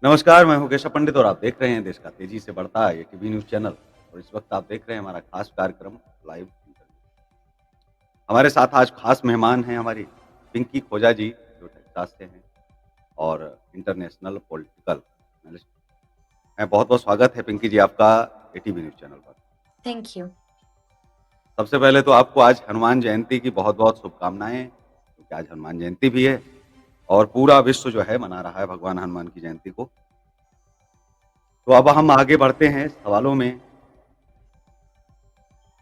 नमस्कार, मैं हूँ केशव पंडित और आप देख रहे हैं देश का तेजी से बढ़ता ये टीवी न्यूज़ चैनल और इस वक्त आप देख रहे हैं हमारा खास कार्यक्रम लाइव इंटरव्यू। हमारे साथ आज खास मेहमान हैं हमारी पिंकी खोजा जी जो टेक्सास से हैं और इंटरनेशनल पॉलिटिकल एनालिस्ट। मैं बहुत-बहुत स्वागत है पिंकी जी आपका एटीवी न्यूज़ चैनल पर। Thank you. सबसे पहले तो आपको आज हनुमान जयंती की बहुत-बहुत शुभकामनाएँ क्योंकि आज हनुमान जयंती भी है और पूरा विश्व जो है मना रहा है भगवान हनुमान की जयंती को। तो अब हम आगे बढ़ते हैं सवालों में।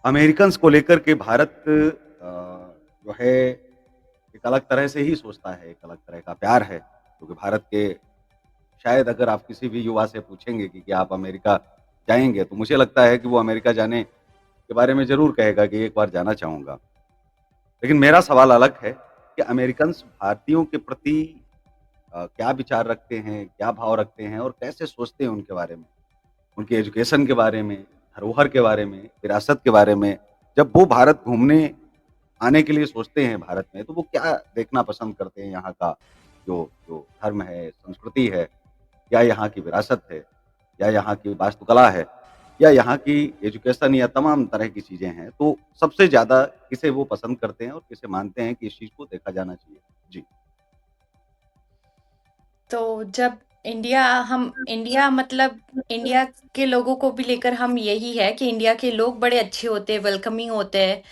अमेरिकन्स को लेकर के भारत जो है एक अलग तरह से ही सोचता है, एक अलग तरह का प्यार है, क्योंकि भारत के शायद अगर आप किसी भी युवा से पूछेंगे कि क्या आप अमेरिका जाएँगे? तो मुझे लगता है कि वो अमेरिका जाने के बारे में ज़रूर कहेगा कि एक बार जाना चाहूँगा। लेकिन मेरा सवाल अलग है कि अमेरिकन्स भारतीयों के प्रति क्या विचार रखते हैं, क्या भाव रखते हैं और कैसे सोचते हैं उनके बारे में? उनके एजुकेशन के बारे में, धरोहर के बारे में, विरासत के बारे में। जब वो भारत घूमने आने के लिए सोचते हैं भारत में, तो वो क्या देखना पसंद करते हैं यहाँ का जो जो धर्म है, संस्कृति है, या यहाँ की विरासत है, या यहाँ की वास्तुकला है, या यहाँ की एजुकेशन या तमाम तरह की चीज़ें हैं। तो सबसे ज़्यादा किसे वो पसंद करते हैं और किसे मानते हैं कि इस चीज़ को देखा जाना चाहिए? जी। तो जब इंडिया मतलब इंडिया के लोगों को भी लेकर हम यही है कि इंडिया के लोग बड़े अच्छे होते हैं, वेलकमिंग होते हैं।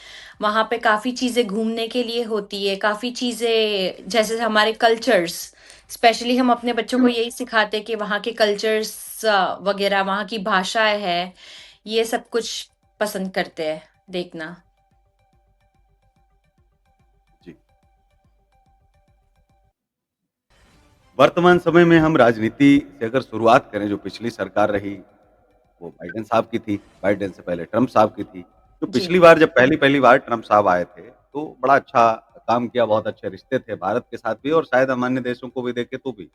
वहाँ पे काफ़ी चीज़ें घूमने के लिए होती है, काफ़ी चीज़ें जैसे हमारे कल्चर्स, स्पेशली हम अपने बच्चों को यही सिखाते हैं कि वहाँ के कल्चर्स वगैरह, वहाँ की भाषाएं है, ये सब कुछ पसंद करते हैं देखना। जी। वर्तमान समय में हम राजनीति से अगर शुरुआत करें, जो पिछली सरकार रही वो बाइडेन साहब की थी, बाइडेन से पहले ट्रम्प साहब की थी। तो जी। पिछली बार जब पहली-पहली बार ट्रम्प साहब आए थे, तो बड़ा अच्छा काम किया, बहुत अच्छे रिश्ते थे भारत के साथ भी और शायद हम अन्य देशों को भी देखें तो भी।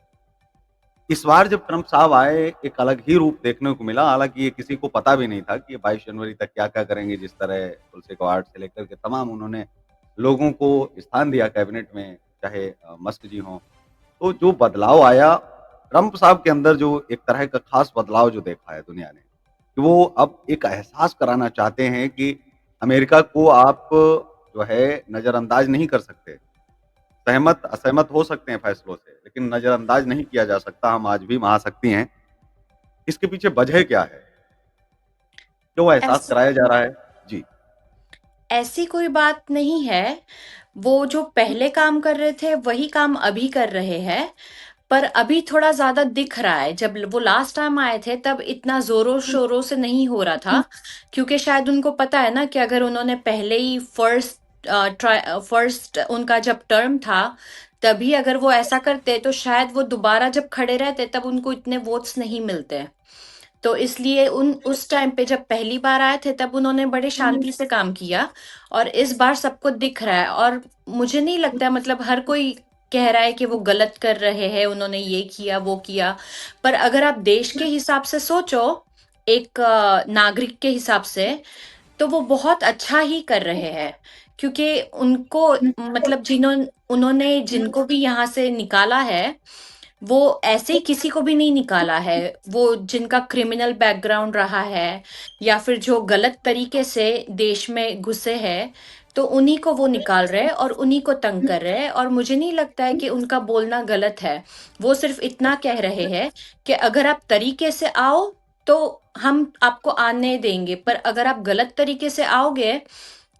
इस बार जब ट्रम्प साहब आए, एक अलग ही रूप देखने को मिला, हालाँकि ये किसी को पता भी नहीं था कि ये 22 जनवरी तक क्या-क्या करेंगे, जिस तरह तुलसी गबार्ड से लेकर के तमाम उन्होंने लोगों को स्थान दिया कैबिनेट में, चाहे मस्क जी हों। तो जो बदलाव आया, ट्रम्प साहब के अंदर जो एक तरह का ख़ास बदलाव जो देखा है दुनिया ने, कि वो अब एक एहसास कराना चाहते हैं कि अमेरिका को आप जो है नज़रअंदाज नहीं कर सकते। सहमत, असहमत हो सकते हैं फैसलों से, लेकिन नज़रअंदाज नहीं किया जा सकता, हम आज भी महाशक्ति हैं। इसके पीछे वजह क्या है? क्यों एहसास ऐस कराया जा रहा है? जी। ऐसी कोई बात नहीं है। वो जो पहले काम कर रहे थे, वही काम अभी कर रहे हैं, पर अभी थोड़ा ज़्यादा दिख रहा है। जब वो लास्ट टाइम आए थे, तब इतना ज़ोरों-शोरों से नहीं हो रहा था, क्योंकि शायद उनको पता है ना कि अगर उन्होंने पहले ही फर्स्ट उनका जब टर्म था, तभी अगर वो ऐसा करते, तो शायद वो दोबारा जब खड़े रहते, तब उनको इतने वोट्स नहीं मिलते। तो इसलिए उन उस टाइम पे जब पहली बार आए थे, तब उन्होंने बड़े शांति से काम किया, और इस बार सबको दिख रहा है। और मुझे नहीं लगता, मतलब हर कोई कह रहा है कि वो गलत कर रहे हैं, उन्होंने ये किया वो किया, पर अगर आप देश के हिसाब से सोचो, एक नागरिक के हिसाब से, तो वो बहुत अच्छा ही कर रहे हैं। क्योंकि उनको, मतलब उन्होंने जिनको भी यहाँ से निकाला है, वो ऐसे ही किसी को भी नहीं निकाला है। वो जिनका क्रिमिनल बैकग्राउंड रहा है, या फिर जो गलत तरीके से देश में घुसे हैं, तो उन्हीं को वो निकाल रहे हैं और उन्हीं को तंग कर रहे हैं। और मुझे नहीं लगता है कि उनका बोलना गलत है। वो सिर्फ इतना कह रहे हैं कि अगर आप तरीके से आओ, तो हम आपको आने देंगे, पर अगर आप गलत तरीके से आओगे,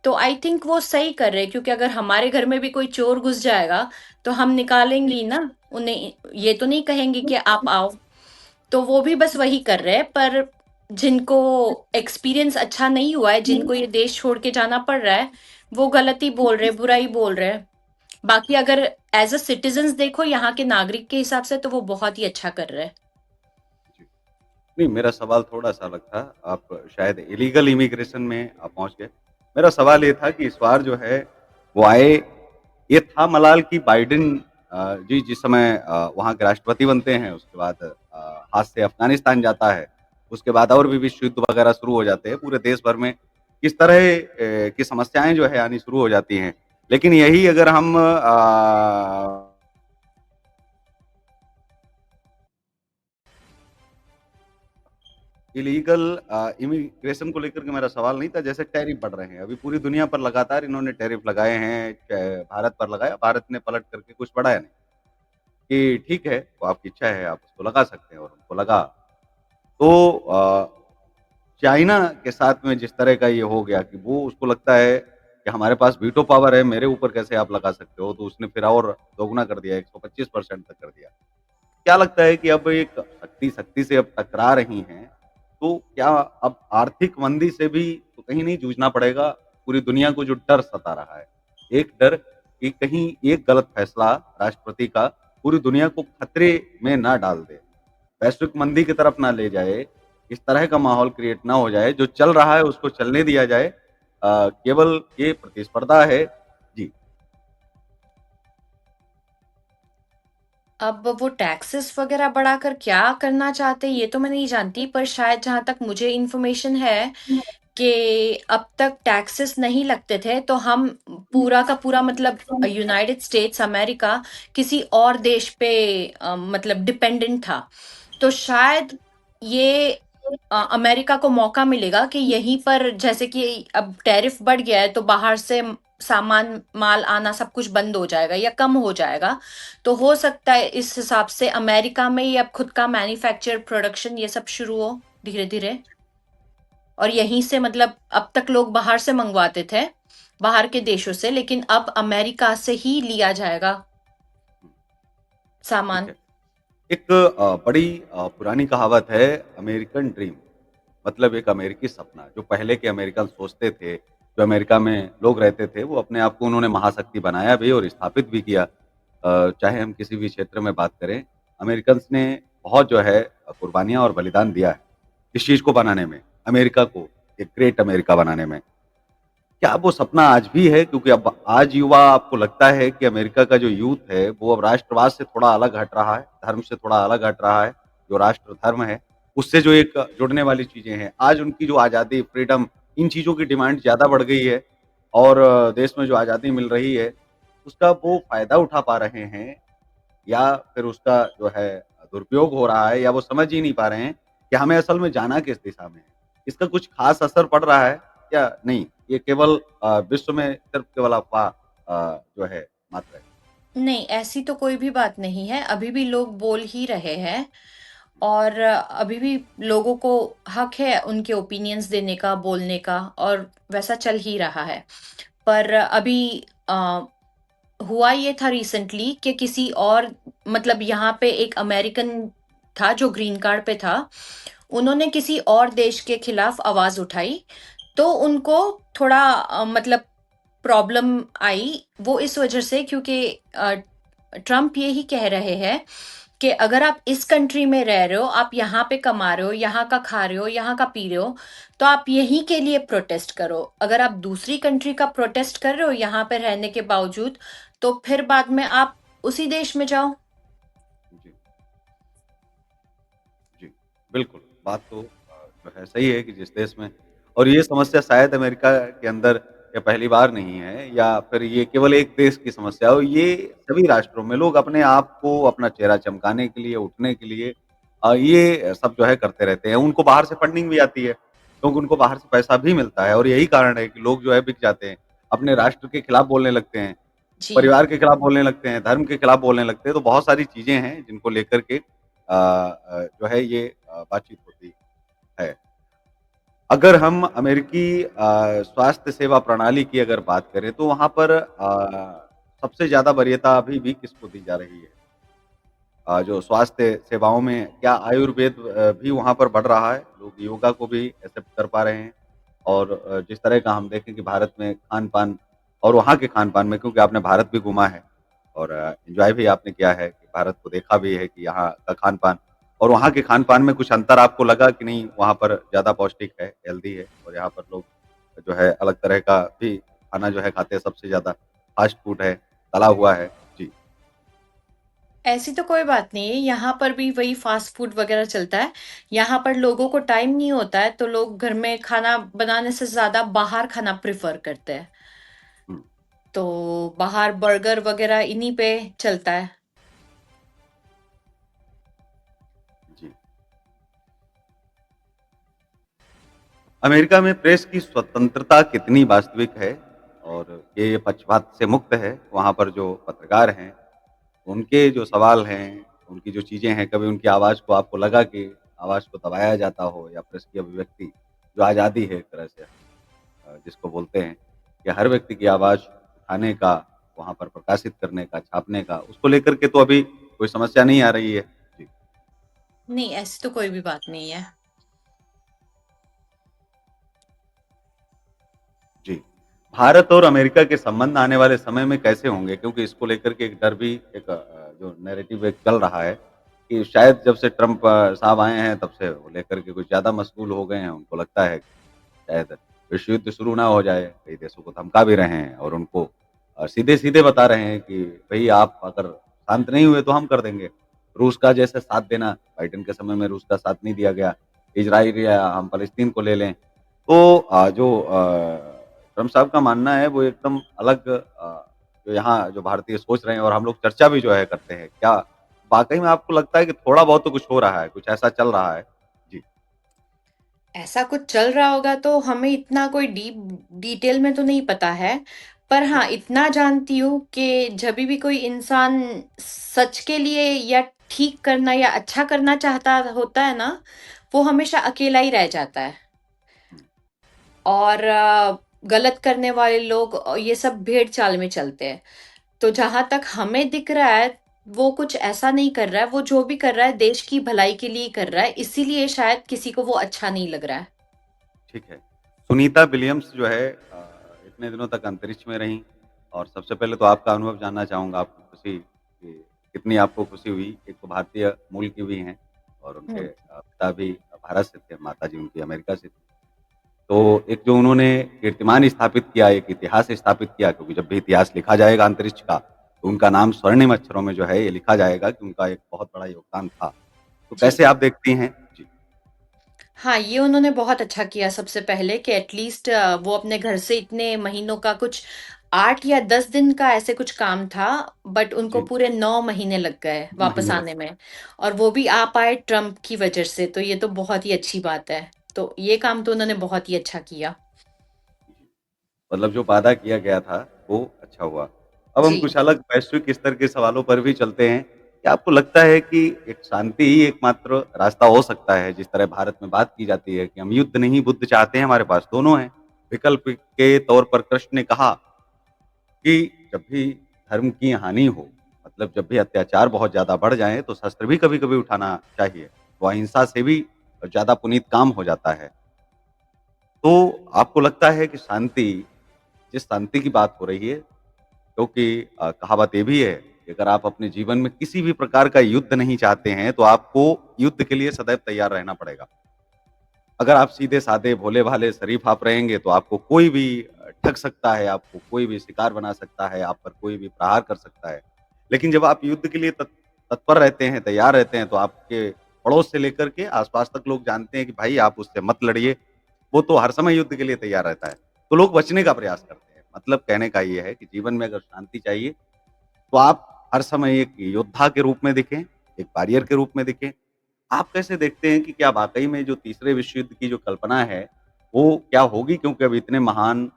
तो आई थिंक वो सही कर रहे हैं। क्योंकि अगर हमारे घर में भी कोई चोर घुस जाएगा, तो हम निकालेंगे ही ना उन्हें, ये तो नहीं कहेंगे कि आप आओ। तो वो भी बस वही कर रहे हैं, पर जिनको एक्सपीरियंस अच्छा नहीं हुआ है, जिनको ये देश छोड़ के जाना पड़ रहा है, वो गलत ही बोल रहे हैं, बुरा ही बोल रहे हैं। बाकी अगर एज अ सिटीजन्स देखो, यहाँ के नागरिक के हिसाब से, तो वो बहुत ही अच्छा कर रहे हैं। जी। नहीं, मेरा सवाल थोड़ा-सा अलग था। आप शायद इल्लीगल इमिग्रेशन में आप पहुँच गए। मेरा सवाल ये था कि इस बार जो है वो आए, ये था मलाल कि बाइडेन जी जिस समय वहाँ के राष्ट्रपति बनते हैं, उसके बाद हाथ से अफ़गानिस्तान जाता है, उसके बाद और भी विश्व युद्ध वगैरह शुरू हो जाते हैं, पूरे देश भर में किस तरह की समस्याएँ जो है आनी शुरू हो जाती हैं। लेकिन यही अगर हम इलीगल इमिग्रेशन को लेकर के मेरा सवाल नहीं था, जैसे टैरिफ बढ़ रहे हैं, अभी पूरी दुनिया पर लगातार इन्होंने टैरिफ लगाए हैं, भारत पर लगाया, भारत ने पलट करके कुछ बढ़ाया नहीं, कि ठीक है, वो आपकी इच्छा है, आप उसको लगा सकते हैं और उनको लगा। तो चाइना के साथ में जिस तरह का ये हो गया कि वो उसको लगता है कि हमारे पास वीटो पावर है, मेरे ऊपर कैसे आप लगा सकते हो? तो उसने फिर और दोगुना कर दिया, 125% तक कर दिया। क्या लगता है कि अब एक शक्ति शक्ति से अब टकरा रही हैं, तो क्या अब आर्थिक मंदी से भी तो कहीं नहीं जूझना पड़ेगा? पूरी दुनिया को जो डर सता रहा है, एक डर कि कहीं एक गलत फैसला राष्ट्रपति का पूरी दुनिया को खतरे में ना डाल दे, वैश्विक मंदी की तरफ ना ले जाए, इस तरह का माहौल क्रिएट ना हो जाए, जो चल रहा है उसको चलने दिया जाए। केवल ये प्रतिस्पर्धा है। जी, अब वो टैक्सेस वगैरह बढ़ाकर क्या करना चाहते हैं ये तो मैं नहीं जानती, पर शायद जहाँ तक मुझे इन्फॉर्मेशन है कि अब तक टैक्सेस नहीं लगते थे, तो हम पूरा का पूरा मतलब यूनाइटेड स्टेट्स अमेरिका किसी और देश पे मतलब डिपेंडेंट था। तो शायद ये अमेरिका को मौका मिलेगा कि यहीं पर, जैसे कि अब टैरिफ बढ़ गया है तो बाहर से सामान माल आना सब कुछ बंद हो जाएगा या कम हो जाएगा। तो हो सकता है इस हिसाब से अमेरिका में ही अब खुद का मैन्युफैक्चर प्रोडक्शन ये सब शुरू हो धीरे धीरे। और यहीं से मतलब अब तक लोग बाहर से मंगवाते थे, बाहर के देशों से, लेकिन अब अमेरिका से ही लिया जाएगा ठीक सामान। है। एक बड़ी पुरानी कहावत है, अमेरिकन ड्रीम, मतलब एक अमेरिकी सपना, जो पहले के अमेरिकन सोचते थे, जो अमेरिका में लोग रहते थे, वो अपने आप को उन्होंने महाशक्ति बनाया भी और स्थापित भी किया। चाहे हम किसी भी क्षेत्र में बात करें, अमेरिकन्स ने बहुत जो है कुर्बानियाँ और बलिदान दिया है, इस चीज़ को बनाने में, अमेरिका को एक ग्रेट अमेरिका बनाने में। क्या वो सपना आज भी है? क्योंकि अब आज युवा आपको लगता है कि अमेरिका का जो यूथ है, वो अब राष्ट्रवाद से थोड़ा अलग हट रहा है, धर्म से थोड़ा अलग हट रहा है, जो राष्ट्र धर्म है, उससे जो एक जुड़ने वाली चीज़ें हैं। आज उनकी जो आज़ादी, फ्रीडम, इन चीज़ों की डिमांड ज़्यादा बढ़ गई है और देश में जो आज़ादी मिल रही है, उसका वो फ़ायदा उठा पा रहे हैं या फिर उसका जो है दुरुपयोग हो रहा है या वो समझ ही नहीं पा रहे हैं कि हमें असल में जाना किस दिशा में है। इसका कुछ ख़ास असर पड़ रहा है या नहीं? ये केवल विश्व में सिर्फ़ केवल अफ़वाह जो है मात्र है। नहीं, ऐसी तो कोई भी बात नहीं है, अभी भी लोग बोल ही रहे हैं। और अभी भी लोगों को हक है उनके ओपिनियंस देने का, बोलने का, और वैसा चल ही रहा है। पर अभी अ, हुआ ये था रिसेंटली कि किसी और, मतलब यहाँ पे एक अमेरिकन था जो ग्रीन कार्ड पे था, उन्होंने किसी और देश के खिलाफ आवाज उठाई, तो उनको थोड़ा मतलब प्रॉब्लम आई। वो इस वजह से क्योंकि ट्रम्प ये ही कह रहे हैं कि अगर आप इस कंट्री में रह रहे हो, आप यहाँ पे कमा रहे हो, यहाँ का खा रहे हो, यहाँ का पी रहे हो, तो आप यहीं के लिए प्रोटेस्ट करो। अगर आप दूसरी कंट्री का प्रोटेस्ट कर रहे हो यहाँ पे रहने के बावजूद, तो फिर बाद में आप उसी देश में जाओ। जी, जी। बिल्कुल, बात तो जो है सही है कि जिस देश में और ये समस्या शायद अमेरिका के अंदर ये पहली बार नहीं है या फिर ये केवल एक देश की समस्या हो, ये सभी राष्ट्रों में लोग अपने आप को अपना चेहरा चमकाने के लिए, उठने के लिए ये सब जो है करते रहते हैं। उनको बाहर से फंडिंग भी आती है, क्योंकि उनको बाहर से पैसा भी मिलता है और यही कारण है कि लोग जो है बिक जाते हैं। अपने राष्ट्र के खिलाफ बोलने लगते हैं, जी। परिवार के खिलाफ बोलने लगते हैं, धर्म के खिलाफ बोलने लगते हैं, तो बहुत सारी चीज़ें हैं जिनको लेकर के जो है ये बातचीत होती है। अगर हम अमेरिकी स्वास्थ्य सेवा प्रणाली की अगर बात करें तो वहाँ पर सबसे ज़्यादा वरीयता अभी भी किसको दी जा रही है? जो स्वास्थ्य सेवाओं में क्या आयुर्वेद भी वहाँ पर बढ़ रहा है? लोग योगा को भी एक्सेप्ट कर पा रहे हैं और जिस तरह का हम देखें कि भारत में खान-पान और वहाँ के खान-पान में क्योंकि आपने भारत भी घूमा है और एन्जॉय भी आपने किया है कि भारत को देखा भी है कि यहाँ का खान-पान और वहाँ के खान-पान में कुछ अंतर आपको लगा कि नहीं वहाँ पर ज़्यादा पौष्टिक है, हेल्दी है और यहाँ पर लोग जो है अलग तरह का भी खाना जो है खाते हैं, सबसे ज़्यादा फास्ट फूड है, तला हुआ है? जी, ऐसी तो कोई बात नहीं है, यहाँ पर भी वही फास्ट फूड वगैरह चलता है। यहाँ पर लोगों को टाइम नहीं होता है, तो लोग घर में खाना बनाने से ज्यादा बाहर खाना प्रेफर करते हैं। हुँ, तो बाहर बर्गर वगैरह इन्हीं पे चलता है। जी। अमेरिका में प्रेस की स्वतंत्रता कितनी वास्तविक है और ये पक्षपात से मुक्त है? वहाँ पर जो पत्रकार हैं, उनके जो सवाल हैं, उनकी जो चीज़ें हैं, कभी उनकी आवाज़ को आपको लगा कि आवाज़ को दबाया जाता हो या प्रेस की अभिव्यक्ति जो आज़ादी है एक तरह से जिसको बोलते हैं कि हर व्यक्ति की आवाज़ उठाने का, वहाँ पर प्रकाशित करने का, छापने का, उसको लेकर के तो अभी कोई समस्या नहीं आ रही है। जी, नहीं, ऐसी तो कोई भी बात नहीं है। जी। भारत और अमेरिका के संबंध आने वाले समय में कैसे होंगे? क्योंकि इसको लेकर के एक डर भी एक जो नैरेटिव एक चल रहा है कि शायद जब से ट्रम्प साहब आए हैं तब से वो लेकर के कुछ ज़्यादा मशगूल हो गए हैं। उनको लगता है शायद विश्व युद्ध शुरू ना हो जाए, कई देशों को धमका भी रहे हैं और उनको सीधे-सीधे बता रहे हैं कि भई आप अगर शांत नहीं हुए तो हम कर देंगे। रूस का जैसे साथ देना, बाइडेन के समय में रूस का साथ नहीं दिया गया। इज़राइल या हम फ़लस्तीन को ले लें। तो जो ट्रम्प साहब का मानना है वो एकदम अलग जो यहाँ जो भारतीय सोच रहे हैं और हम लोग चर्चा भी जो है करते हैं। क्या वाक़ई में आपको लगता है कि थोड़ा बहुत तो कुछ हो रहा है, कुछ ऐसा चल रहा है? जी, ऐसा कुछ चल रहा होगा तो हमें इतना कोई डीप डिटेल में तो नहीं पता है। पर जी, हाँ, इतना जानती हूँ कि जभी भी कोई इंसान सच के लिए या ठीक करना या अच्छा करना चाहता होता है ना, वो हमेशा अकेला ही रह जाता है। हुँ, और गलत करने वाले लोग ये सब भेड़ चाल में चलते हैं। तो जहाँ तक हमें दिख रहा है, वो कुछ ऐसा नहीं कर रहा है, वो जो भी कर रहा है देश की भलाई के लिए कर रहा है, इसीलिए शायद किसी को वो अच्छा नहीं लग रहा है। ठीक है। सुनीता विलियम्स जो है इतने दिनों तक अंतरिक्ष में रहीं और सबसे पहले तो आपका अनुभव जानना चाहूँगा, आपको खुशी कि कितनी आपको खुशी हुई? एक तो भारतीय मूल की भी हैं और उनके हुँ। पिता भी भारत से थे, माताजी उनकी अमेरिका से थी। तो एक जो उन्होंने कीर्तिमान स्थापित किया, एक इतिहास स्थापित किया क्योंकि जब भी इतिहास लिखा जाएगा अंतरिक्ष का, तो उनका नाम स्वर्णिम अक्षरों में जो है ये लिखा जाएगा कि उनका एक बहुत बड़ा योगदान था। तो जी। कैसे आप देखती हैं? जी, हाँ, ये उन्होंने बहुत अच्छा किया सबसे पहले कि एटलीस्ट वो अपने घर से इतने महीनों का कुछ 8 या 10 दिन का ऐसे कुछ काम था, बट उनको जी, पूरे 9 महीने लग गए 2 वापस महीने लग आने गए। में। और वो भी आ पाए ट्रम्प की वजह से, तो ये तो बहुत ही अच्छी बात है। तो ये काम तो उन्होंने बहुत ही अच्छा किया। जी। मतलब जो वादा किया गया था, वो अच्छा हुआ। अब हम जी। कुछ अलग वैश्विक स्तर के सवालों पर भी चलते हैं। क्या आपको लगता है कि एक शांति ही एकमात्र रास्ता हो सकता है? जिस तरह भारत में बात की जाती है कि हम युद्ध नहीं बुद्ध चाहते हैं, हमारे पास दोनों हैं। विकल्प के तौर पर कृष्ण ने कहा कि जब भी धर्म की हानि हो, मतलब जब भी अत्याचार बहुत ज़्यादा बढ़ जाएँ, तो शस्त्र भी कभी-कभी उठाना चाहिए। तो अहिंसा से भी ज़्यादा पुनीत काम हो जाता है। तो आपको लगता है कि शांति जिस शांति की बात हो रही है क्योंकि कहावत ये भी है कि अगर आप अपने जीवन में किसी भी प्रकार का युद्ध नहीं चाहते हैं, तो आपको युद्ध के लिए सदैव तैयार रहना पड़ेगा। अगर आप सीधे-साधे, भोले-भाले, शरीफ आप रहेंगे, तो आपको कोई भी ठग सकता है, आपको कोई भी शिकार बना सकता है, आप पर कोई भी प्रहार कर सकता है। लेकिन जब आप युद्ध के लिए तत्पर रहते हैं, तैयार रहते हैं, तो आपके पड़ोस से लेकर के आस-पास तक लोग जानते हैं कि भाई आप उससे मत लड़िए, वो तो हर समय युद्ध के लिए तैयार रहता है। तो लोग बचने का प्रयास करते हैं। मतलब कहने का ये है कि जीवन में अगर शांति चाहिए, तो आप हर समय एक योद्धा के रूप में दिखें, एक वॉरियर के रूप में दिखें। आप कैसे देखते हैं कि क्या वाक़ई में जो तीसरे विश्व युद्ध की जो कल्पना है, वो क्या होगी? क्योंकि अब इतने महान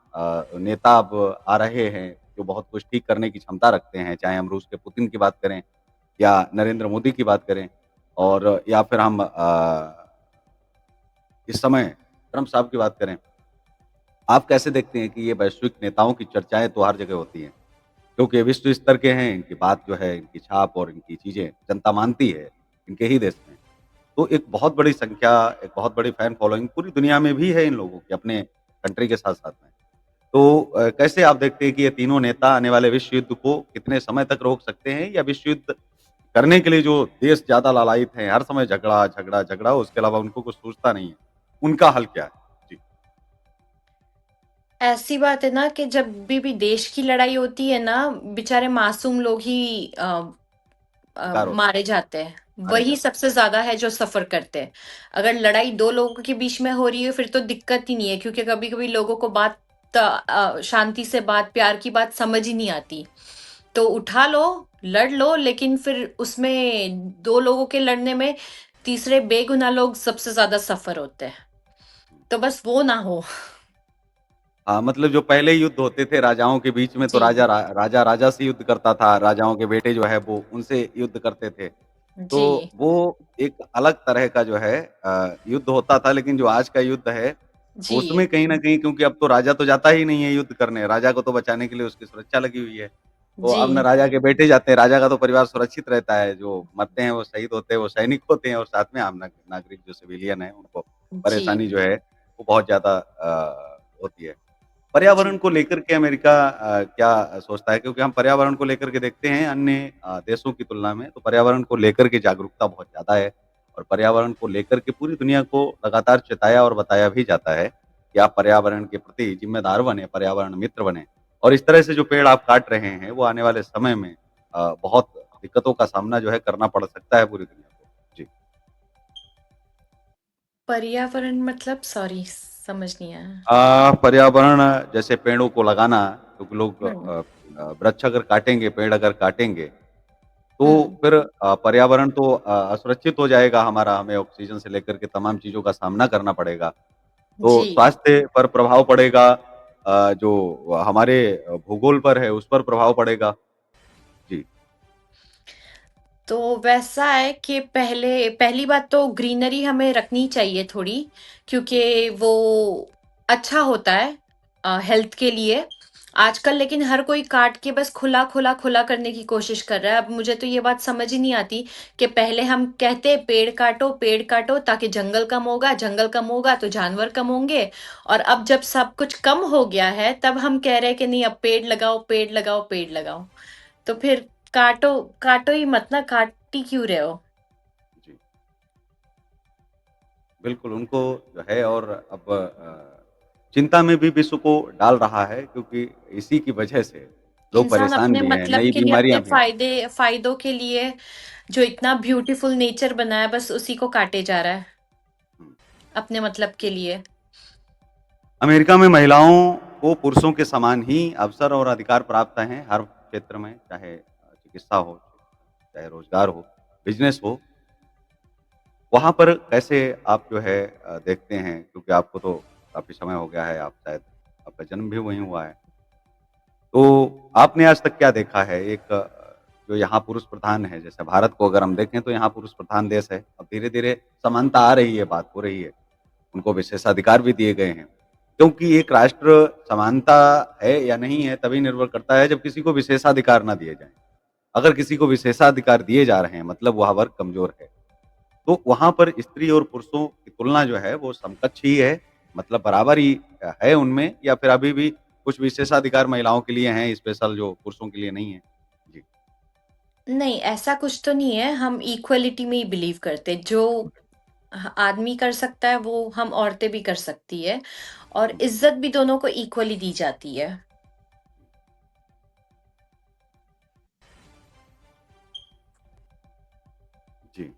नेता अब आ रहे हैं, जो बहुत कुछ ठीक करने की क्षमता रखते हैं, चाहे हम रूस के पुतिन की बात करें या नरेंद्र मोदी की बात करें और या फिर हम इस समय ट्रम्प साहब की बात करें। आप कैसे देखते हैं कि ये वैश्विक नेताओं की चर्चाएँ तो हर जगह होती हैं? क्योंकि विश्व स्तर के हैं, इनकी बात जो है, इनकी छाप और इनकी चीज़ें जनता मानती है, इनके ही देश में। तो एक बहुत बड़ी संख्या, एक बहुत बड़ी फैन फॉलोइंग पूरी दुनिया में भी है इन लोगों की, अपने कंट्री के साथ-साथ में। तो कैसे आप देखते हैं कि ये तीनों नेता आने वाले विश्व युद्ध को कितने समय तक रोक सकते हैं या विश्व युद्ध करने के लिए जो देश ज़्यादा लालायित हैं, हर समय झगड़ा, झगड़ा, झगड़ा, उसके अलावा उनको कुछ सूझता नहीं है। उनका हल क्या है? जी, ऐसी बात है ना कि जब भी देश की लड़ाई होती है ना, बेचारे मासूम लोग ही शिकार होते हैं, मारे जाते हैं। मारे वही जाते हैं। सबसे ज़्यादा है जो सफ़र करते हैं। अगर लड़ाई 2 लोगों के बीच में हो रही है फिर तो दिक्कत ही नहीं है, क्योंकि कभी-कभी लोगों को बात शांति से बात, प्यार की बात समझ ही नहीं आती। तो उठा लो, लड़ लो, लेकिन फिर उसमें 2 लोगों के लड़ने में तीसरे बेगुनाह लोग सबसे ज़्यादा सफ़र होते हैं। तो बस वो ना हो। हाँ, मतलब जो पहले युद्ध होते थे राजाओं के बीच में तो जी, राजा से युद्ध करता था, राजाओं के बेटे जो है वो उनसे युद्ध करते थे। तो जी, वो एक अलग तरह का जो है युद्ध होता था लेकिन जो आज का युद्ध है, जी, उसमें कहीं न कहीं क्योंकि अब तो राजा तो जाता ही नहीं है युद्ध करने, राजा को तो बचाने के लिए उसकी सुरक्षा लगी हुई है। तो अब ना जी, राजा के बेटे जाते हैं, राजा का तो परिवार सुरक्षित रहता है, जो मरते हैं वो शहीद होते हैं, वो सैनिक होते हैं और साथ में आम नागरिक जो सिविलियन है उनको जी, परेशानी जो है वो बहुत ज़्यादा होती है। पर्यावरण जी। को लेकर के अमेरिका क्या सोचता है? क्योंकि हम पर्यावरण को लेकर के देखते हैं अन्य देशों की तुलना में, तो पर्यावरण को लेकर के जागरूकता बहुत ज़्यादा है और पर्यावरण को लेकर के पूरी दुनिया को लगातार चेताया और बताया भी जाता है कि आप पर्यावरण के प्रति ज़िम्मेदार बनें, पर्यावरण मित्र बनें और इस तरह से जो पेड़ आप काट रहे हैं, वो आने वाले समय में बहुत दिक्कतों का सामना जो है करना पड़ सकता है पूरी दुनिया को। जी। पर्यावरण मतलब सॉरी समझ नहीं आया। पर्यावरण जैसे पेड़ों को लगाना, क्योंकि लोग हुँ, वृक्ष अगर काटेंगे, पेड़ अगर काटेंगे, तो हुँ। फिर पर्यावरण तो असुरक्षित हो जाएगा हमारा, हमें ऑक्सीजन से लेकर के तमाम चीज़ों का सामना करना पड़ेगा। तो जी, स्वास्थ्य पर प्रभाव पड़ेगा जो हमारे भूगोल पर है, उस पर प्रभाव पड़ेगा। जी, तो वैसा है कि पहले पहली बात तो ग्रीनरी हमें रखनी चाहिए थोड़ी, क्योंकि वो अच्छा होता है हेल्थ के लिए। आजकल लेकिन हर कोई काट के बस खुला करने की कोशिश कर रहा है। अब मुझे तो ये बात समझ ही नहीं आती कि पहले हम कहते पेड़ काटो ताकि जंगल कम होगा तो जानवर कम होंगे, और अब जब सब कुछ कम हो गया है, तब हम कह रहे हैं कि नहीं अब पेड़ लगाओ, पेड़ लगाओ। तो फिर काटो काटो ही मत ना, काट ही क्यों रहे हो? जी। बिल्कुल, उनको जो है और अब चिंता में भी विश्व को डाल रहा है क्योंकि इसी की वजह से लोग इंसान परेशान अपने भी हैं, मतलब नई के लिए, अपने बीमारियाँ भी हैं। फायदों के लिए जो इतना ब्यूटीफुल नेचर बना है, बस उसी को काटे जा रहा है, हुँ। अपने मतलब के लिए। अमेरिका में महिलाओं को पुरुषों के समान ही अवसर और अधिकार प्राप्त हैं हर क्षेत्र में, चाहे चिकित्सा हो, चाहे रोज़गार हो, बिज़नेस हो। वहाँ पर कैसे आप जो है देखते हैं क्योंकि आपको तो काफ़ी समय हो गया है, आप शायद आपका जन्म भी वहीं हुआ है। तो आपने आज तक क्या देखा है एक जो यहाँ पुरुष प्रधान है, जैसे भारत को अगर हम देखें तो यहाँ पुरुष प्रधान देश है। अब धीरे-धीरे समानता आ रही है, बात हो रही है। उनको विशेषाधिकार भी दिए गए हैं। क्योंकि एक राष्ट्र समानता है या नहीं है तभी निर्भर करता है जब किसी को विशेषाधिकार ना दिए जाएँ। अगर किसी को विशेषाधिकार दिए जा रहे हैं मतलब वह वर्ग कमज़ोर है। तो वहाँ पर स्त्री और पुरुषों की तुलना जो है वो समकक्ष ही है, मतलब बराबर ही है उनमें या फिर अभी भी कुछ विशेषाधिकार महिलाओं के लिए हैं स्पेशल जो पुरुषों के लिए नहीं है? जी। नहीं, ऐसा कुछ तो नहीं है, हम इक्वालिटी में ही बिलीव करते हैं। जो आदमी कर सकता है वो हम औरतें भी कर सकती है, और हुँ, इज्जत भी दोनों को इक्वली दी जाती है। जी।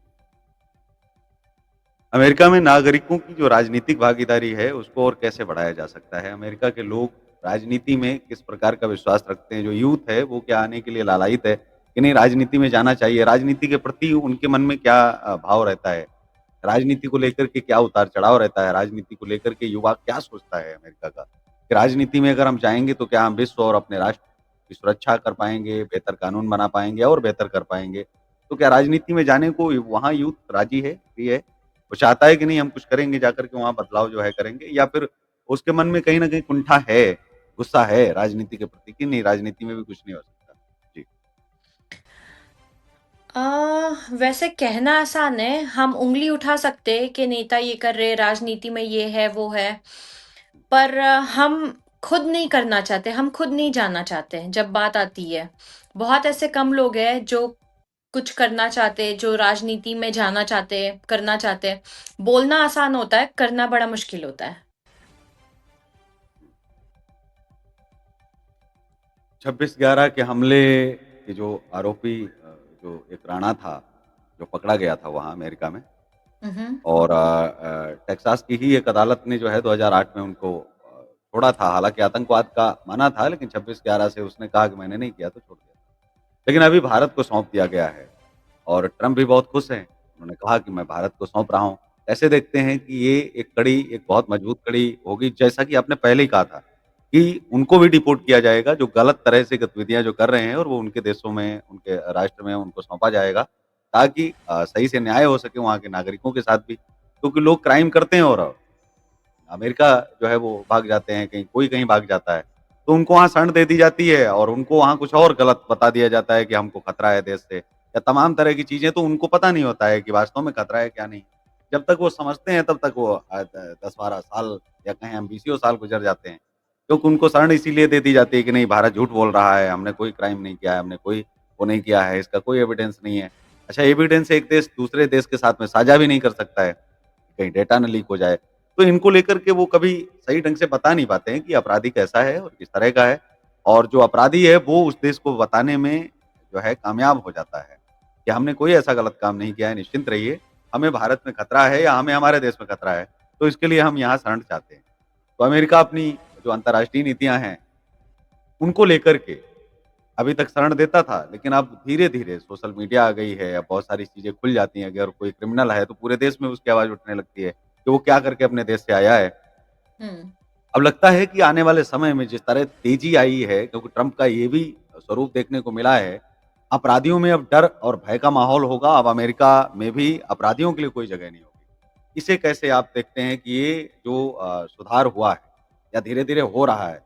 अमेरिका में नागरिकों की जो राजनीतिक भागीदारी है, उसको और कैसे बढ़ाया जा सकता है? अमेरिका के लोग राजनीति में किस प्रकार का विश्वास रखते हैं? जो यूथ है, वो क्या आने के लिए लालायित है कि नहीं राजनीति में जाना चाहिए? राजनीति के प्रति उनके मन में क्या भाव रहता है? राजनीति को लेकर के क्या उतार-चढ़ाव रहता है? राजनीति को लेकर के युवा क्या सोचता है अमेरिका का? कि राजनीति में अगर हम जाएँगे तो क्या हम विश्व और अपने राष्ट्र की सुरक्षा कर पाएँगे, बेहतर कानून बना पाएँगे और बेहतर कर पाएँगे? तो क्या राजनीति में जाने को वहाँ यूथ राज़ी है, फ्री है? वो चाहता है कि नहीं हम कुछ करेंगे, जाकर के वहाँ बदलाव जो है करेंगे या फिर उसके मन में कहीं न कहीं कुंठा है, गुस्सा है राजनीति के प्रति कि नहीं राजनीति में भी कुछ नहीं हो सकता? जी। वैसे कहना आसान है, हम उँगली उठा सकते हैं कि नेता ये कर रहे, राजनीति में ये है, वो है। पर हम खुद नहीं करना चाहते, हम खुद नहीं जानना चाहते हैं जब बात आती है। बहुत ऐसे कम लोग हैं जो कुछ करना चाहते, जो राजनीति में जाना चाहते, करना चाहते। बोलना आसान होता है, करना बड़ा मुश्किल होता है। 26/11 के हमले के जो आरोपी जो एक राणा था, जो पकड़ा गया था वहाँ अमेरिका में हुँ, हुँ। और टेक्सास की ही एक अदालत ने जो है 2008 में उनको छोड़ा था। हालाँकि आतंकवाद का माना था लेकिन 26/11 से उसने कहा कि मैंने नहीं किया तो छोड़ दिया। लेकिन अभी भारत को सौंप दिया गया है और ट्रम्प भी बहुत खुश हैं। उन्होंने कहा कि मैं भारत को सौंप रहा हूँ। कैसे देखते हैं कि ये एक कड़ी, एक बहुत मजबूत कड़ी होगी, जैसा कि आपने पहले ही कहा था कि उनको भी डिपोर्ट किया जाएगा, जो गलत तरह से गतिविधियाँ जो कर रहे हैं और वो उनके देशों में, उनके राष्ट्र में उनको सौंपा जाएगा, ताकि सही से न्याय हो सके वहाँ के नागरिकों के साथ भी। क्योंकि लोग क्राइम करते हैं और अमेरिका जो है वो भाग जाते हैं, कहीं कोई कहीं भाग जाता है, तो उनको वहाँ शरण दे दी जाती है और उनको वहाँ कुछ और गलत बता दिया जाता है कि हमको खतरा है देश से या तमाम तरह की चीज़ें, तो उनको पता नहीं होता है कि वास्तव में खतरा है क्या नहीं। जब तक वो समझते हैं तब तक वो 10-12 साल या कहें हम 20 साल गुज़र जाते हैं। क्योंकि उनको शरण इसीलिए दे दी जाती है कि नहीं, भारत झूठ बोल रहा है, हमने कोई क्राइम नहीं किया है, हमने कोई वो नहीं किया है, इसका कोई एविडेंस नहीं है। अच्छा, एविडेंस एक देश दूसरे देश के साथ में साझा भी नहीं कर सकता है, कहीं डेटा ना लीक हो जाए। तो इनको लेकर के वो कभी सही ढंग से बता नहीं पाते हैं कि अपराधी कैसा है और किस तरह का है, और जो अपराधी है वो उस देश को बताने में जो है कामयाब हो जाता है, कि हमने कोई ऐसा गलत काम नहीं किया है, निश्चिंत रहिए, हमें भारत में खतरा है या हमें हमारे देश में खतरा है, तो इसके लिए हम यहाँ शरण चाहते हैं। तो अमेरिका अपनी जो अंतर्राष्ट्रीय नीतियाँ हैं, उनको लेकर के अभी तक शरण देता था, लेकिन अब धीरे-धीरे सोशल मीडिया आ गई है, अब बहुत सारी चीज़ें खुल जाती हैं, अगर कोई क्रिमिनल है, तो पूरे देश में उसकी आवाज़ उठने लगती है, कि वो क्या करके अपने देश से आया है। हुँ। अब लगता है कि आने वाले समय में जिस तरह तेज़ी आई है, क्योंकि ट्रम्प का ये भी स्वरूप देखने को मिला है, अपराधियों में अब डर और भय का माहौल होगा, अब अमेरिका में भी अपराधियों के लिए कोई जगह नहीं होगी। इसे कैसे आप देखते हैं कि ये जो सुधार हुआ है या धीरे-धीरे हो रहा है,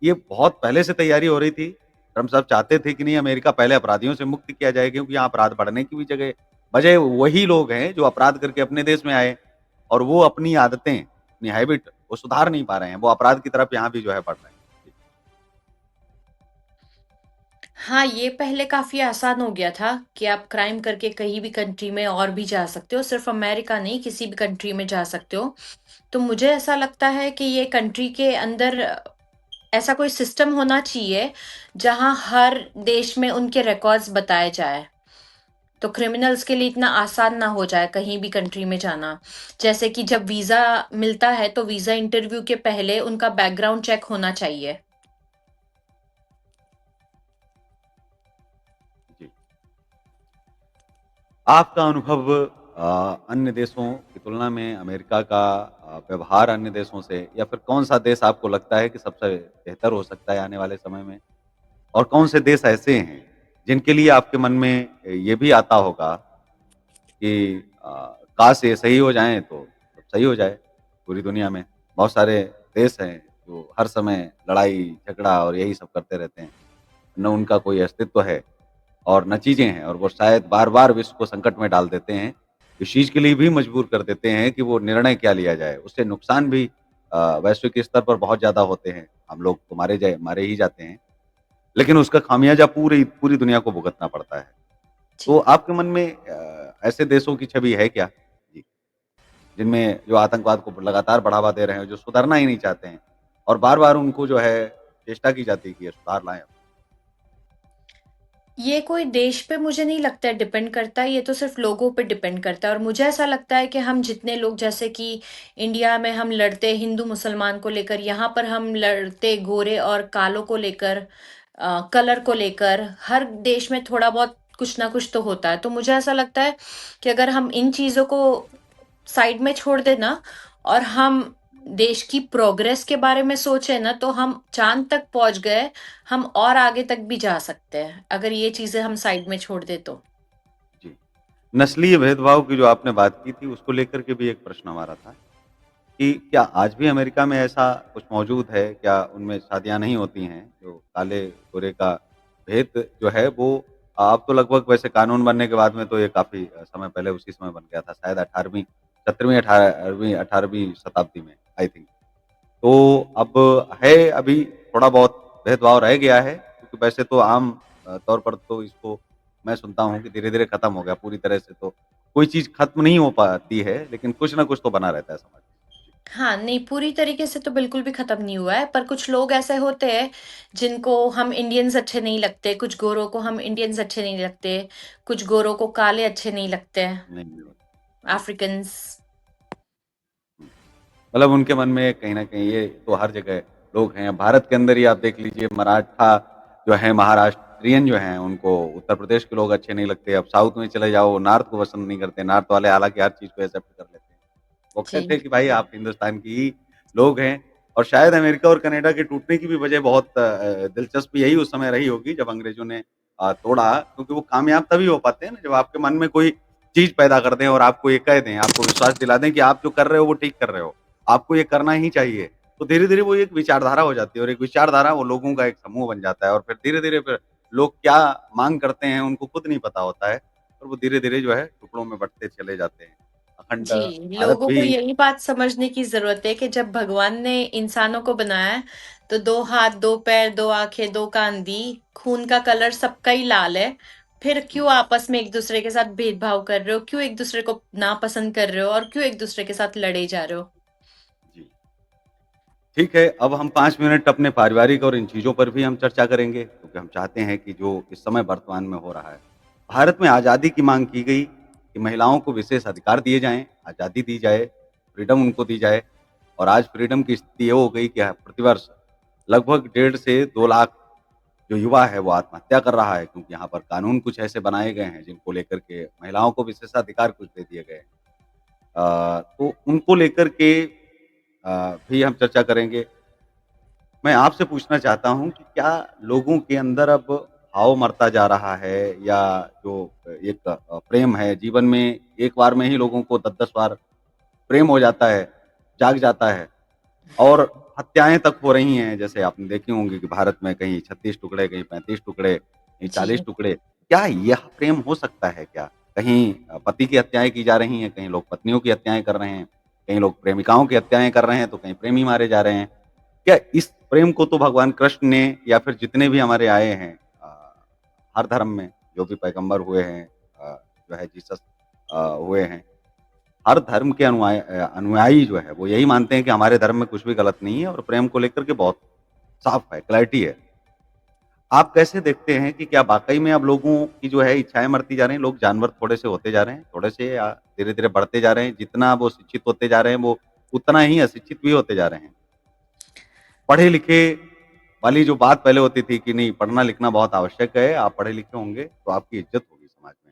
ये बहुत पहले से तैयारी हो रही थी? ट्रम्प साहब चाहते थे कि नहीं, अमेरिका पहले अपराधियों से मुक्त किया जाए, क्योंकि यहाँ अपराध बढ़ने की भी वजह वही लोग हैं जो अपराध करके अपने देश में आए और वो अपनी आदतें, अपनी हैबिट वो सुधार नहीं पा रहे हैं, वो अपराध की तरफ यहाँ भी जो है बढ़ रहे हैं। हाँ, ये पहले काफ़ी आसान हो गया था कि आप क्राइम करके कहीं भी कंट्री में और भी जा सकते हो, सिर्फ़ अमेरिका नहीं, किसी भी कंट्री में जा सकते हो। तो मुझे ऐसा लगता है कि ये कंट्री के अंदर ऐसा कोई सिस्टम होना चाहिए, जहाँ हर देश में उनके रिकॉर्ड्स बताए जाएँ। तो क्रिमिनल्स के लिए इतना आसान ना हो जाए कहीं भी कंट्री में जाना। जैसे कि जब वीज़ा मिलता है, तो वीज़ा इंटरव्यू के पहले उनका बैकग्राउंड चेक होना चाहिए। जी। आपका अनुभव अन्य देशों की तुलना में अमेरिका का व्यवहार अन्य देशों से, या फिर कौन-सा देश आपको लगता है कि सबसे बेहतर हो सकता है आने वाले समय में? और कौन से देश ऐसे हैं, जिनके लिए आपके मन में ये भी आता होगा कि काश ये सही हो जाएँ तो सब सही हो जाए पूरी दुनिया में? बहुत सारे देश हैं जो हर समय लड़ाई, झगड़ा और यही सब करते रहते हैं। ना उनका कोई अस्तित्व है और न चीज़ें हैं, और वो शायद बार-बार विश्व को संकट में डाल देते हैं। इस चीज़ के लिए भी मजबूर कर देते हैं कि वो निर्णय क्या लिया जाए। उससे नुकसान भी वैश्विक स्तर पर बहुत ज़्यादा होते हैं। हम लोग तो मारे ही जाते हैं, लेकिन उसका खामियाज़ा पूरी पूरी दुनिया को भुगतना पड़ता है। तो जी। आपके मन में ऐसे देशों की छवि है क्या? जी, जिनमें जो आतंकवाद को लगातार बढ़ावा दे रहे हैं, जो सुधरना ही नहीं चाहते हैं और बार-बार उनको जो है चेष्टा की जाती है कि ये सुधार लाएँ? ये कोई देश पे मुझे नहीं लगता है डिपेंड करता है, ये तो सिर्फ़ लोगों पे डिपेंड करता है और मुझे ऐसा लगता है कि हम जितने लोग जैसे कि इंडिया में हम लड़ते हिंदू-मुसलमान को लेकर, यहाँ पर हम लड़ते गोरे और कालों को लेकर कलर को लेकर, हर देश में थोड़ा बहुत कुछ ना कुछ तो होता है। तो मुझे ऐसा लगता है कि अगर हम इन चीज़ों को साइड में छोड़ दें ना और हम देश की प्रोग्रेस के बारे में सोचें ना, तो हम चाँद तक पहुँच गए, हम और आगे तक भी जा सकते हैं, अगर ये चीज़ें हम साइड में छोड़ दें तो। जी। नस्लीय भेदभाव की जो आपने बात की थी, उसको लेकर के भी एक प्रश्न हमारा था कि क्या आज भी अमेरिका में ऐसा कुछ मौजूद है? क्या उनमें शादियाँ नहीं होती हैं? जो काले-गोरे का भेद जो है वो अब तो लगभग, वैसे कानून बनने के बाद में तो ये काफ़ी समय पहले उसी समय बन गया था, शायद 18वीं 17वीं 18वीं शताब्दी में, आई थिंक। तो अब है अभी थोड़ा-बहुत भेदभाव रह गया है, क्योंकि वैसे तो आम तौर पर तो इसको मैं सुनता हूँ कि धीरे-धीरे खत्म हो गया पूरी तरह से, तो कोई चीज़ खत्म नहीं हो पाती है, लेकिन कुछ ना कुछ तो बना रहता है समाज में। हाँ, नहीं पूरी तरीके से तो बिल्कुल भी खत्म नहीं हुआ है, पर कुछ लोग ऐसे होते हैं, जिनको हम इंडियंस अच्छे नहीं लगते, कुछ गोरों को हम इंडियंस अच्छे नहीं लगते, कुछ गोरों को काले अच्छे नहीं लगते, नहीं, नहीं होता। जी। अफ्रीकन्स। हुँ। मतलब उनके मन में कहीं न कहीं ये तो हर जगह लोग हैं। भारत के अंदर ही आप देख लीजिए, मराठा जो हैं, महाराष्ट्रियन जो हैं, उनको उत्तर प्रदेश के लोग अच्छे नहीं लगते। अब साउथ में चले जाओ, नॉर्थ को पसंद नहीं करते। नॉर्थ वाले हालाँकि हर चीज़ को एक्सेप्ट कर लेते हैं। वो कहते जी, हैं कि भाई आप हिंदुस्तान की ही लोग हैं और शायद अमेरिका और कनाडा के टूटने की भी वजह बहुत दिलचस्प यही उस समय रही होगी जब अंग्रेज़ों ने तोड़ा क्योंकि वो कामयाब तभी हो पाते हैं ना जब आपके मन में कोई चीज़ पैदा कर दें और आपको ये कह दें, आपको विश्वास दिला दें कि आप जो कर रहे हो वो ठीक कर रहे हो। आपको ये करना ही चाहिए। तो धीरे-धीरे वो एक विचारधारा हो जाती है और एक विचारधारा वो लोगों का एक समूह बन जाता है और फिर धीरे-धीरे फिर लोग क्या माँग करते हैं उनको खुद नहीं पता होता है और वो धीरे-धीरे जो है टुकड़ों में बँटते चले जाते हैं। अखंड जी, भारत लोगों को भी यही बात समझने की ज़रूरत है कि जब भगवान ने इंसानों को बनाया है, तो 2 हाथ, 2 पैर, 2 आँखें, 2 कान दी, खून का कलर सबका ही लाल है। फिर हुँ, क्यों आपस में एक-दूसरे के साथ भेदभाव कर रहे हो? क्यों एक-दूसरे को नापसंद कर रहे हो और क्यों एक-दूसरे के साथ लड़े जा रहे हो? जी। ठीक है, अब हम 5 मिनट अपने पारिवारिक और इन चीज़ों पर भी हम चर्चा करेंगे, क्योंकि हम चाहते हैं कि जो इस समय वर्तमान में हो रहा है। भारत में आज़ादी की माँग की गई कि महिलाओं को विशेष अधिकार दिए जाएँ, आज़ादी दी जाए, फ्रीडम उनको दी जाए और आज फ्रीडम की स्थिति ये हो गई कि प्रतिवर्ष लगभग डेढ़ से 2 लाख जो युवा है वो आत्महत्या कर रहा है क्योंकि यहाँ पर कानून कुछ ऐसे बनाए गए हैं जिनको लेकर के महिलाओं को विशेषाधिकार कुछ दे दिए गए हैं। तो उनको लेकर के भी हम चर्चा करेंगे। मैं आपसे पूछना चाहता हूँ कि क्या लोगों के अंदर अब भाव मरता जा रहा है या जो एक प्रेम है जीवन में एक बार में ही लोगों को 10-10 बार प्रेम हो जाता है, जाग जाता है और हत्याएँ तक हो रही हैं, जैसे आपने देखी होंगी कि भारत में कहीं 36 टुकड़े, कहीं 35 टुकड़े, कहीं 40 जी। टुकड़े। क्या यह प्रेम हो सकता है क्या? कहीं पति की हत्याएँ की जा रही हैं, कहीं लोग पत्नियों की हत्याएँ कर रहे हैं, कहीं लोग प्रेमिकाओं की हत्याएँ कर रहे हैं, तो कहीं प्रेमी मारे जा रहे हैं। क्या इस प्रेम को तो भगवान कृष्ण ने या फिर जितने भी हमारे आए हैं हर धर्म में जो भी पैगंबर हुए हैं जो है जीसस हुए हैं, हर धर्म के अनुयायी जो है वो यही मानते हैं कि हमारे धर्म में कुछ भी गलत नहीं है और प्रेम को लेकर के बहुत साफ है, क्लैरिटी है। आप कैसे देखते हैं कि क्या वाक़ई में अब लोगों की जो है इच्छाएँ मरती जा रही हैं, लोग जानवर थोड़े से होते जा रहे हैं, थोड़े से या धीरे-धीरे बढ़ते जा रहे हैं, जितना वो शिक्षित होते जा रहे हैं, वो उतना ही अशिक्षित भी होते जा रहे हैं? पढ़े-लिखे वाली जो बात पहले होती थी कि नहीं पढ़ना-लिखना बहुत आवश्यक है, आप पढ़े-लिखे होंगे तो आपकी इज़्ज़त होगी समाज में।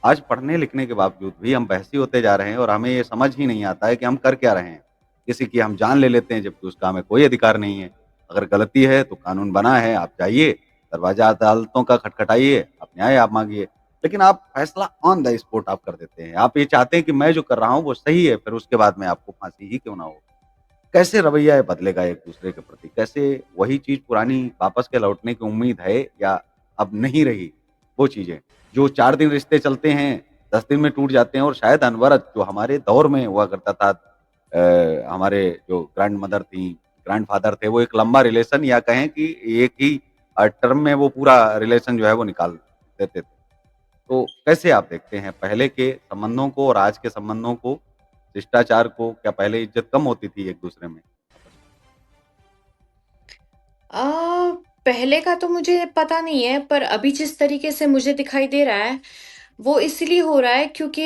आज पढ़ने-लिखने के बावजूद भी हम बहसी होते जा रहे हैं और हमें ये समझ ही नहीं आता है कि हम कर क्या रहे हैं। किसी की हम जान ले लेते हैं जबकि उसका हमें कोई अधिकार नहीं है। अगर गलती है तो कानून बना है, आप जाइए, दरवाज़ा अदालतों का खटखटाइए, आप न्याय आप माँगिए। लेकिन आप फैसला ऑन द स्पॉट आप कर देते हैं। आप ये चाहते हैं कि मैं जो कर रहा हूँ वो सही है, फिर उसके बाद में आपको फांसी ही क्यों ना हो। कैसे रवैया बदलेगा एक-दूसरे के प्रति? कैसे वही चीज़ पुरानी वापस के लौटने की उम्मीद है या अब नहीं रही वो चीज़ें? जो 4 दिन रिश्ते चलते हैं, 10 दिन में टूट जाते हैं और शायद अनवरत जो हमारे दौर में हुआ करता था हमारे जो ग्रैंडमदर थीं, ग्रैंडफ़ादर थे, वो एक लंबा रिलेशन या कहें कि एक ही टर्म में वो पूरा रिलेशन जो है वो निकाल देते थे। तो कैसे आप देखते हैं पहले के संबंधों को और आज के संबंधों को, शिष्टाचार को? क्या पहले इज़्ज़त कम होती थी एक-दूसरे में आपस में? अ, पहले का तो मुझे पता नहीं है, पर अभी जिस तरीके से मुझे दिखाई दे रहा है, वो इसलिए हो रहा है क्योंकि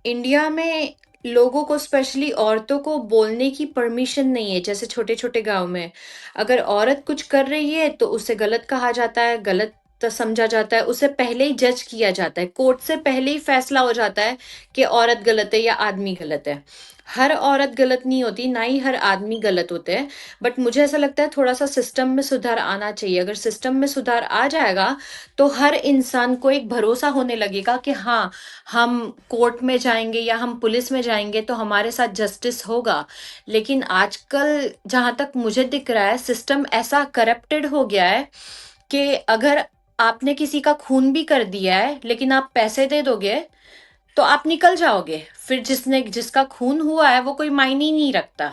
इंडिया में लोगों को स्पेशली औरतों को बोलने की परमिशन नहीं है, जैसे छोटे-छोटे गाँव में। अगर औरत कुछ कर रही है, तो उसे गलत कहा जाता है, गलत समझा जाता है, उसे पहले ही जज किया जाता है। कोर्ट से पहले ही फैसला हो जाता है कि औरत गलत है या आदमी गलत है। हर औरत गलत नहीं होती, ना ही हर आदमी गलत होते हैं। बट मुझे ऐसा लगता है थोड़ा-सा सिस्टम में सुधार आना चाहिए। अगर सिस्टम में सुधार आ जाएगा, तो हर इंसान को एक भरोसा होने लगेगा कि हाँ, हम कोर्ट में जाएँगे या हम पुलिस में जाएँगे तो हमारे साथ जस्टिस होगा। लेकिन आजकल जहाँ तक मुझे दिख रहा है सिस्टम ऐसा करप्टेड हो गया है कि अगर आपने किसी का खून भी कर दिया है, लेकिन आप पैसे दे दोगे, तो आप निकल जाओगे। फिर जिसका खून हुआ है वो कोई मायने ही नहीं रखता।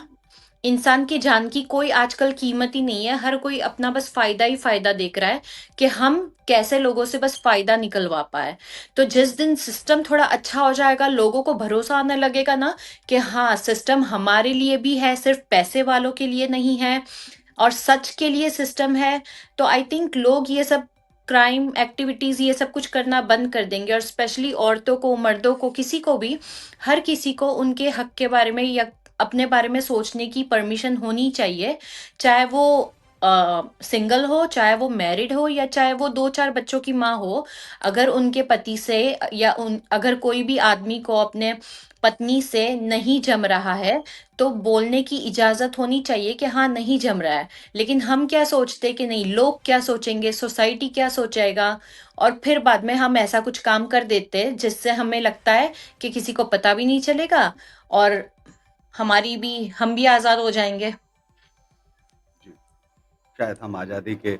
इंसान की जान की कोई आजकल कीमत ही नहीं है, हर कोई अपना बस फ़ायदा ही फ़ायदा देख रहा है कि हम कैसे लोगों से बस फ़ायदा निकलवा पाएँ। तो जिस दिन सिस्टम थोड़ा अच्छा हो जाएगा, लोगों को भरोसा आने लगेगा ना कि हाँ, सिस्टम हमारे लिए भी है, सिर्फ़ पैसे वालों के लिए नहीं है और सच के लिए सिस्टम है, तो आई थिंक लोग ये सब क्राइम एक्टिविटीज़ ये सब कुछ करना बंद कर देंगे और स्पेशली औरतों को, मर्दों को, किसी को भी, हर किसी को उनके हक के बारे में या अपने बारे में सोचने की परमिशन होनी चाहिए, चाहे वो सिंगल हो, चाहे वो मैरिड हो या चाहे वो 2-4 बच्चों की माँ हो। अगर उनके पति से या उन अगर कोई भी आदमी को अपने पत्नी से नहीं जम रहा है, तो बोलने की इजाज़त होनी चाहिए कि हाँ, नहीं जम रहा है। लेकिन हम क्या सोचते हैं कि नहीं, लोग क्या सोचेंगे, सोसाइटी क्या सोचेगा? और फिर बाद में हम ऐसा कुछ काम कर देते हैं, जिससे हमें लगता है कि किसी को पता भी नहीं चलेगा और हम भी आज़ाद हो जाएँगे। जी, शायद हम आज़ादी के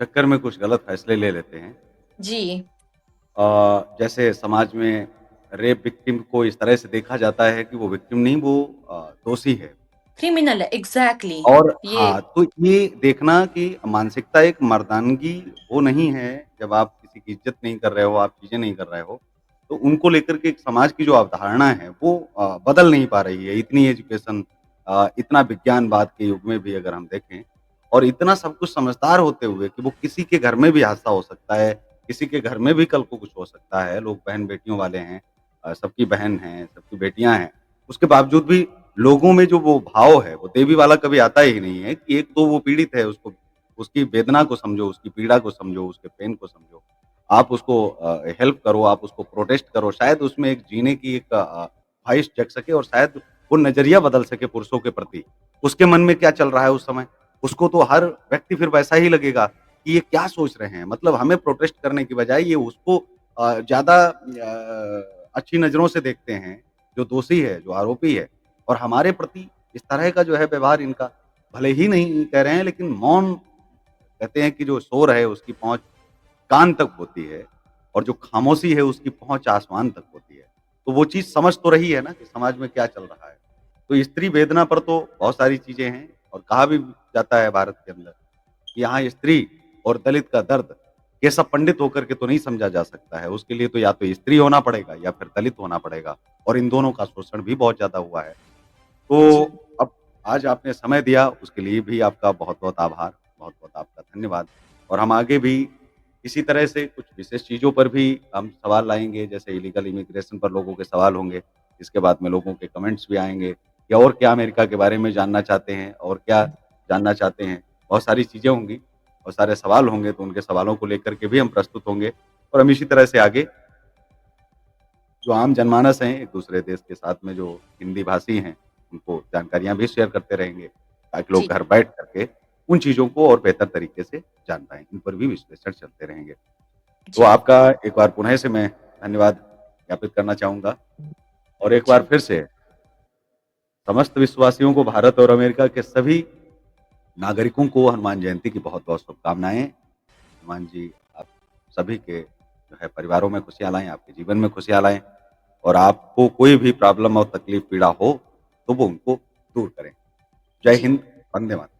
चक्कर में कुछ गलत फैसले ले लेते हैं। जी, जैसे समाज में रेप विक्टिम को इस तरह से देखा जाता है कि वो विक्टिम नहीं, वो दोषी है। क्रिमिनल है, एग्ज़ैक्टली। और ये हाँ, तो ये देखना कि मानसिकता एक मर्दानगी वो नहीं है, जब आप किसी की इज़्ज़त नहीं कर रहे हो, आप चीज़ें नहीं कर रहे हो, तो उनको लेकर के एक समाज की जो अवधारणा है, वो बदल नहीं पा रही है। इतनी एजुकेशन इतना विज्ञानवाद के युग में भी अगर हम देखें और इतना सब कुछ समझदार होते हुए कि वो किसी के घर में भी हादसा हो सकता है, किसी के घर में भी कल को कुछ हो सकता है, लोग बहन-बेटियों वाले हैं, सबकी बहन हैं, सबकी बेटियाँ हैं, उसके बावजूद भी लोगों में जो वो भाव है, वो देवी वाला कभी आता ही नहीं है कि एक तो वो पीड़ित है, उसको उसकी वेदना को समझो, उसकी पीड़ा को समझो, उसके पेन को समझो। आप उसको हेल्प करो, आप उसको प्रोटेस्ट करो, शायद उसमें एक जीने की एक ख़्वाहिश जग सके और शायद वो नज़रिया बदल सके पुरुषों के प्रति। उसके मन में क्या चल रहा है उस समय, उसको तो हर व्यक्ति फिर वैसा ही लगेगा कि ये क्या सोच रहे हैं। मतलब हमें प्रोटेस्ट करने की बजाय ये उसको ज़्यादा अच्छी नज़रों से देखते हैं, जो दोषी है, जो आरोपी है। और हमारे प्रति इस तरह का जो है व्यवहार इनका, भले ही नहीं कह रहे हैं लेकिन मौन कहते हैं कि जो शोर है उसकी पहुँच कान तक होती है और जो खामोशी है उसकी पहुँच आसमान तक होती है। तो वो चीज़ समझ तो रही है ना कि समाज में क्या चल रहा है। तो स्त्री वेदना पर तो बहुत सारी चीज़ें हैं और कहा भी जाता है भारत के अंदर कि यहाँ स्त्री और दलित का दर्द केशव पंडित होकर के तो नहीं समझा जा सकता है। उसके लिए तो या तो स्त्री होना पड़ेगा या फिर दलित होना पड़ेगा और इन दोनों का शोषण भी बहुत ज़्यादा हुआ है। तो जी, अब आज आपने समय दिया उसके लिए भी आपका बहुत-बहुत आभार, बहुत-बहुत आपका धन्यवाद और हम आगे भी इसी तरह से कुछ विशेष चीज़ों पर भी हम सवाल लाएँगे, जैसे इल्लीगल इमिग्रेशन पर लोगों के सवाल होंगे, इसके बाद में लोगों के कमेंट्स भी आएँगे या और क्या अमेरिका के बारे में जानना चाहते हैं और क्या जानना चाहते हैं। बहुत सारी चीज़ें होंगी, बहुत सारे सवाल होंगे, तो उनके सवालों को लेकर के भी हम प्रस्तुत होंगे और हम इसी तरह से आगे जो आम जनमानस हैं, एक-दूसरे देश के साथ में जो हिंदी भाषी हैं, उनको जानकारियाँ भी शेयर करते रहेंगे, ताकि लोग जी, घर बैठ कर के उन चीज़ों को और बेहतर तरीके से जान पाएँ। इन पर भी विश्लेषण चलते रहेंगे। तो जी, आपका एक बार पुनः से मैं धन्यवाद ज्ञापित करना चाहूँगा और एक बार जी, फिर से समस्त विश्ववासियों को भारत और अमेरिका के सभी नागरिकों को हनुमान जयंती की बहुत-बहुत शुभकामनाएँ। हनुमान जी आप सभी के जो है परिवारों में खुशियाँ लाएँ, आपके जीवन में खुशियाँ लाएँ और आपको कोई भी प्रॉब्लम और तकलीफ, पीड़ा हो, तो वो उनको दूर करें। जय जी। हिंद, वंदे मातरम।